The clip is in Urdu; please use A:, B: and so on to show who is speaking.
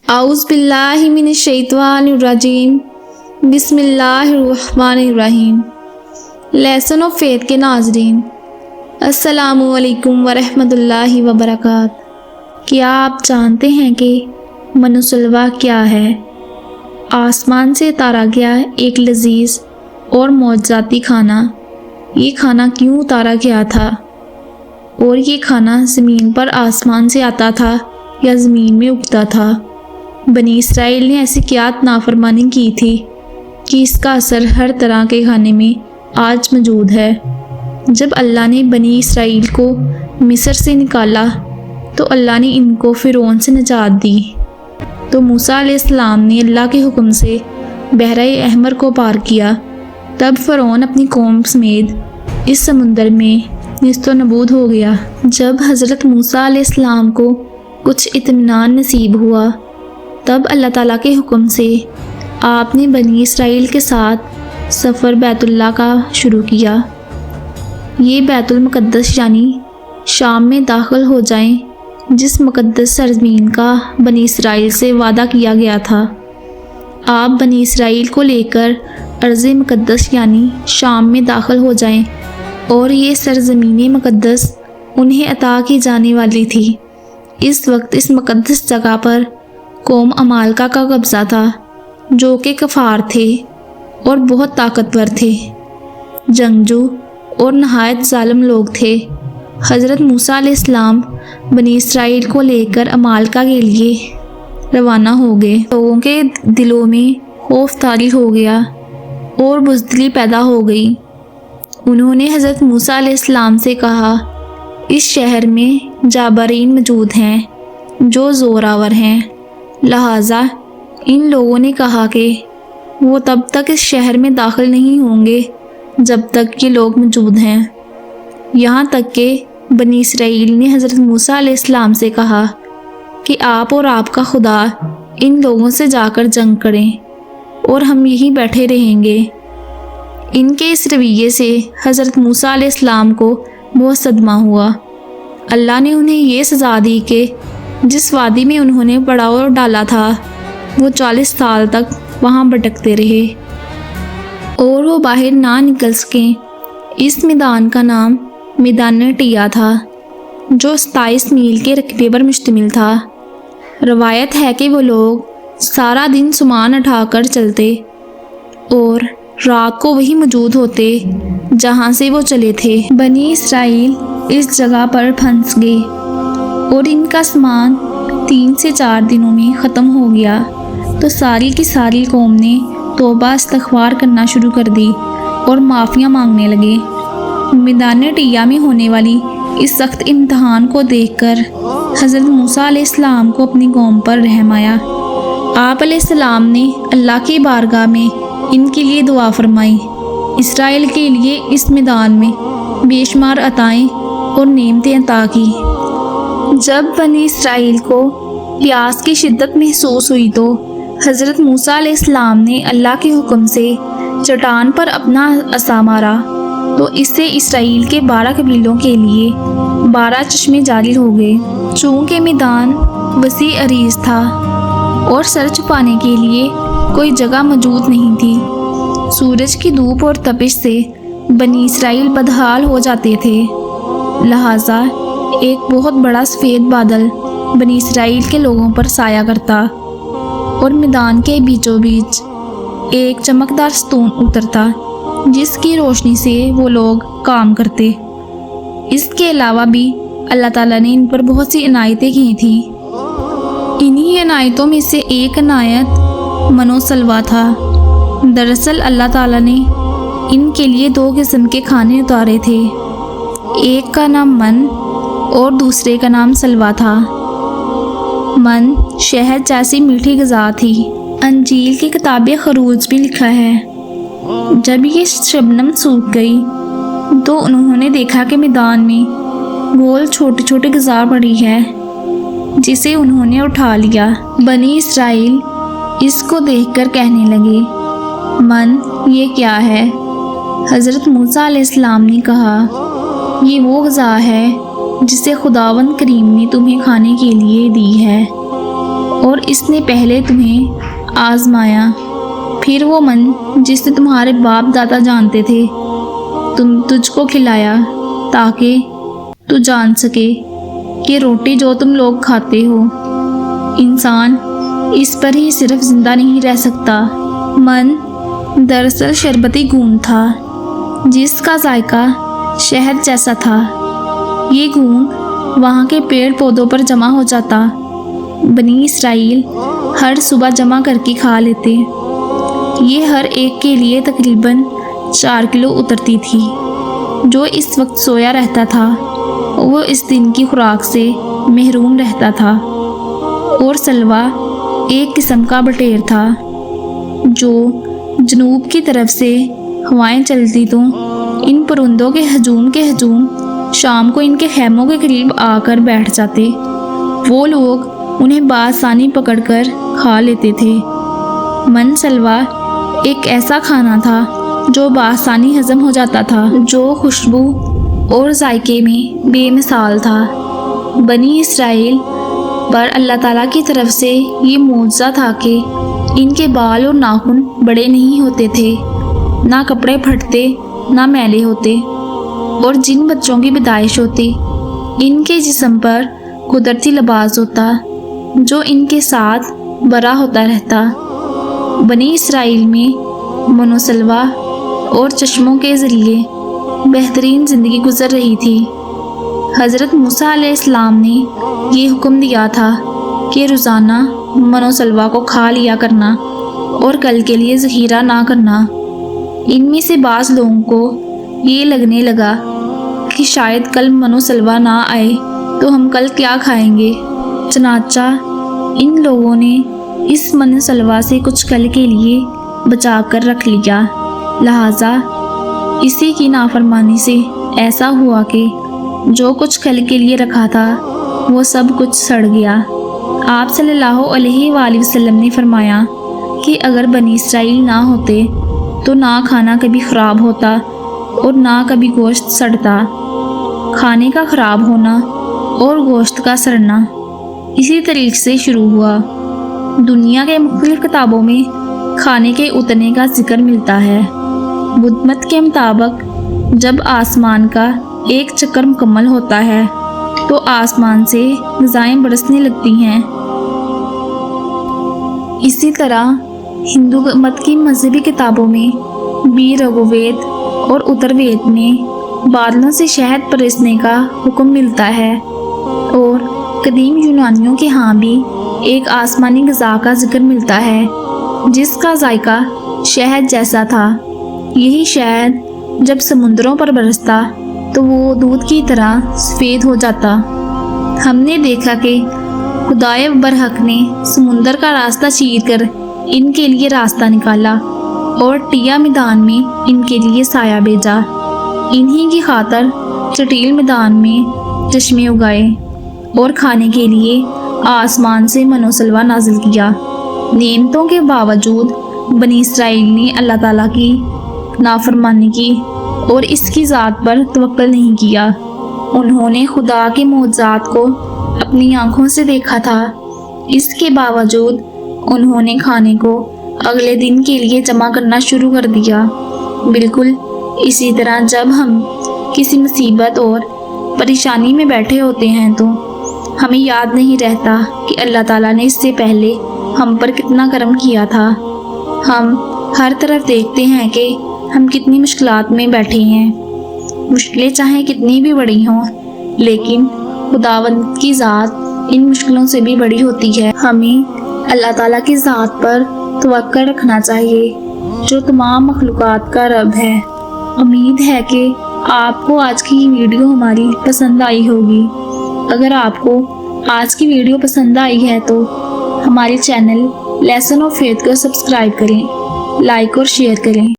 A: اعوذ باللہ من الشیطان الرجیم بسم اللہ الرحمن الرحیم۔ لیسن آف فیتھ کے ناظرین، السلام علیکم ورحمۃ اللہ وبرکاتہ۔ کیا آپ جانتے ہیں کہ من و سلوہ کیا ہے؟ آسمان سے اتارا گیا ایک لذیذ اور معجزاتی کھانا۔ یہ کھانا کیوں اتارا گیا تھا؟ اور یہ کھانا زمین پر آسمان سے آتا تھا یا زمین میں اگتا تھا؟ بنی اسرائیل نے ایسی کیا نافرمانی کی تھی کہ اس کا اثر ہر طرح کے کھانے میں آج موجود ہے۔ جب اللہ نے بنی اسرائیل کو مصر سے نکالا تو اللہ نے ان کو فرعون سے نجات دی۔ تو موسیٰ علیہ السلام نے اللہ کے حکم سے بحرہ احمر کو پار کیا۔ تب فرعون اپنی قوم سمیت اس سمندر میں نیست و نابود ہو گیا۔ جب حضرت موسیٰ علیہ السلام کو کچھ اطمینان نصیب ہوا تب اللہ تعالیٰ کے حکم سے آپ نے بنی اسرائیل کے ساتھ سفر بیت اللہ کا شروع کیا۔ یہ بیت المقدس یعنی شام میں داخل ہو جائیں، جس مقدس سرزمین کا بنی اسرائیل سے وعدہ کیا گیا تھا۔ آپ بنی اسرائیل کو لے کر ارض مقدس یعنی شام میں داخل ہو جائیں، اور یہ سرزمین مقدس انہیں عطا کی جانے والی تھی۔ اس وقت اس مقدس جگہ پر قوم عمالقہ کا قبضہ تھا، جو کہ کفار تھے اور بہت طاقتور تھے، جنگجو اور نہایت ظالم لوگ تھے۔ حضرت موسیٰ علیہ السلام بنی اسرائیل کو لے کر عمالقہ کے لیے روانہ ہو گئے۔ لوگوں کے دلوں میں خوف طاری ہو گیا اور بزدلی پیدا ہو گئی۔ انہوں نے حضرت موسیٰ علیہ السلام سے کہا، اس شہر میں جابرین موجود ہیں جو زوراور ہیں، لہٰذا ان لوگوں نے کہا کہ وہ تب تک اس شہر میں داخل نہیں ہوں گے جب تک یہ لوگ موجود ہیں۔ یہاں تک کہ بنی اسرائیل نے حضرت موسیٰ علیہ السلام سے کہا کہ آپ اور آپ کا خدا ان لوگوں سے جا کر جنگ کریں اور ہم یہیں بیٹھے رہیں گے۔ ان کے اس رویے سے حضرت موسیٰ علیہ السلام کو بہت صدمہ ہوا۔ اللہ نے انہیں یہ سزا دی کہ جس وادی میں انہوں نے پڑاؤ ڈالا تھا وہ 40 سال تک وہاں بھٹکتے رہے اور وہ باہر نہ نکل سکیں۔ اس میدان کا نام میدان ٹیا تھا، جو 27 میل کے رقبے پر مشتمل تھا۔ روایت ہے کہ وہ لوگ سارا دن سامان اٹھا کر چلتے اور رات کو وہی موجود ہوتے جہاں سے وہ چلے تھے۔ بنی اسرائیل اس جگہ پر پھنس گئے اور ان کا سامان 3 سے 4 دنوں میں ختم ہو گیا۔ تو ساری کی ساری قوم نے توبہ استغفار کرنا شروع کر دی اور معافیاں مانگنے لگے۔ میدان ٹیا میں ہونے والی اس سخت امتحان کو دیکھ کر حضرت موسیٰ علیہ السلام کو اپنی قوم پر رحم آیا۔ آپ علیہ السلام نے اللہ کی بارگاہ میں ان کے لیے دعا فرمائی۔ اسرائیل کے لیے اس میدان میں بے شمار عطائیں اور نعمتیں عطا کی۔ جب بنی اسرائیل کو پیاس کی شدت محسوس ہوئی تو حضرت موسیٰ علیہ السلام نے اللہ کے حکم سے چٹان پر اپنا عصا مارا تو اس سے اسرائیل کے 12 قبیلوں کے لیے 12 چشمے جاری ہو گئے۔ چونکہ میدان وسیع عریض تھا اور سر چھپانے کے لیے کوئی جگہ موجود نہیں تھی، سورج کی دھوپ اور تپش سے بنی اسرائیل بدحال ہو جاتے تھے، لہٰذا ایک بہت بڑا سفید بادل بنی اسرائیل کے لوگوں پر سایہ کرتا اور میدان کے بیچوں بیچ ایک چمکدار ستون اترتا جس کی روشنی سے وہ لوگ کام کرتے۔ اس کے علاوہ بھی اللہ تعالیٰ نے ان پر بہت سی عنایتیں کی تھیں۔ انہی عنایتوں میں سے ایک عنایت من و سلوہ تھا۔ دراصل اللہ تعالیٰ نے ان کے لیے 2 قسم کے کھانے اتارے تھے، ایک کا نام من اور دوسرے کا نام سلوہ تھا۔ من شہد جیسی میٹھی غذا تھی۔ انجیل کی کتاب خروج بھی لکھا ہے، جب یہ شبنم سوکھ گئی تو انہوں نے دیکھا کہ میدان میں گول چھوٹی چھوٹی غذا پڑی ہے، جسے انہوں نے اٹھا لیا۔ بنی اسرائیل اس کو دیکھ کر کہنے لگے، من یہ کیا ہے؟ حضرت موسیٰ علیہ السلام نے کہا، یہ وہ غذا ہے جسے خداوند کریم نے تمہیں کھانے کے لیے دی ہے، اور اس نے پہلے تمہیں آزمایا، پھر وہ من جس نے تمہارے باپ دادا جانتے تھے تجھ کو کھلایا تاکہ تو جان سکے کہ روٹی جو تم لوگ کھاتے ہو انسان اس پر ہی صرف زندہ نہیں رہ سکتا۔ من دراصل شربتی گون تھا جس کا ذائقہ شہد جیسا تھا۔ یہ گون وہاں کے پیڑ پودوں پر جمع ہو جاتا، بنی اسرائیل ہر صبح جمع کر کے کھا لیتے۔ یہ ہر ایک کے لیے تقریباً 4 کلو اترتی تھی۔ جو اس وقت سویا رہتا تھا وہ اس دن کی خوراک سے محروم رہتا تھا۔ اور سلوا ایک قسم کا بٹیر تھا جو جنوب کی طرف سے ہوائیں چلتی تو ان پرندوں کے ہجوم شام کو ان کے خیموں کے قریب آ کر بیٹھ جاتے۔ وہ لوگ انہیں بآسانی پکڑ کر کھا لیتے تھے۔ من سلوا ایک ایسا کھانا تھا جو بآسانی ہضم ہو جاتا تھا، جو خوشبو اور ذائقے میں بے مثال تھا۔ بنی اسرائیل پر اللہ تعالیٰ کی طرف سے یہ معجزہ تھا کہ ان کے بال اور ناخن بڑے نہیں ہوتے تھے، نہ کپڑے پھٹتے نہ میلے ہوتے، اور جن بچوں کی پیدائش ہوتی ان کے جسم پر قدرتی لباس ہوتا جو ان کے ساتھ برا ہوتا رہتا۔ بنی اسرائیل میں من و سلوا اور چشموں کے ذریعے بہترین زندگی گزر رہی تھی۔ حضرت موسیٰ علیہ السلام نے یہ حکم دیا تھا کہ روزانہ من و سلوا کو کھا لیا کرنا اور کل کے لیے ذخیرہ نہ کرنا۔ ان میں سے بعض لوگوں کو یہ لگنے لگا کہ شاید کل من و سلوا نہ آئے تو ہم کل کیا کھائیں گے، چنانچہ ان لوگوں نے اس من و سلوا سے کچھ کل کے لیے بچا کر رکھ لیا۔ لہٰذا اسی کی نافرمانی سے ایسا ہوا کہ جو کچھ کل کے لیے رکھا تھا وہ سب کچھ سڑ گیا۔ آپ صلی اللہ علیہ وآلہ وسلم نے فرمایا کہ اگر بنی اسرائیل نہ ہوتے تو نہ کھانا کبھی خراب ہوتا اور نہ کبھی گوشت سڑتا۔ کھانے کا خراب ہونا اور گوشت کا سڑنا اسی طریقے سے شروع ہوا۔ دنیا کے مختلف کتابوں میں کھانے کے اترنے کا ذکر ملتا ہے۔ بدھ مت کے مطابق جب آسمان کا ایک چکر مکمل ہوتا ہے تو آسمان سے غذائیں برسنے لگتی ہیں۔ اسی طرح ہندو مت کی مذہبی کتابوں میں بھی رگوید اور اتروید میں بادلوں سے شہد پرسنے کا حکم ملتا ہے، اور قدیم یونانیوں کے ہاں بھی ایک آسمانی غذا کا ذکر ملتا ہے جس کا ذائقہ شہد جیسا تھا۔ یہی شہد جب سمندروں پر برستا تو وہ دودھ کی طرح سفید ہو جاتا۔ ہم نے دیکھا کہ خدائے برحق نے سمندر کا راستہ چیر کر ان کے لیے راستہ نکالا اور ٹیا میدان میں ان کے لیے سایہ بھیجا۔ انہی کی خاطر چٹیل میدان میں چشمے اگائے اور کھانے کے لیے آسمان سے من و سلوا نازل کیا۔ نعمتوں کے باوجود بنی اسرائیل نے اللہ تعالیٰ کی نافرمانی کی اور اس کی ذات پر توکل نہیں کیا۔ انہوں نے خدا کے معجزات کو اپنی آنکھوں سے دیکھا تھا، اس کے باوجود انہوں نے کھانے کو اگلے دن کے لیے جمع کرنا شروع کر دیا۔ بالکل اسی طرح جب ہم کسی مصیبت اور پریشانی میں بیٹھے ہوتے ہیں تو ہمیں یاد نہیں رہتا کہ اللہ تعالیٰ نے اس سے پہلے ہم پر کتنا کرم کیا تھا۔ ہم ہر طرف دیکھتے ہیں کہ ہم کتنی مشکلات میں بیٹھے ہیں، مشکلیں چاہے کتنی بھی بڑی ہوں لیکن خداوند کی ذات ان مشکلوں سے بھی بڑی ہوتی ہے۔ ہمیں اللہ تعالیٰ کی ذات پر توکل رکھنا چاہیے جو تمام مخلوقات کا رب ہے۔ امید ہے کہ آپ کو آج کی ویڈیو ہماری پسند آئی ہوگی۔ اگر آپ کو آج کی ویڈیو پسند آئی ہے تو ہمارے چینل لیسن آف فیتھ کو سبسکرائب کریں، لائک اور شیئر کریں۔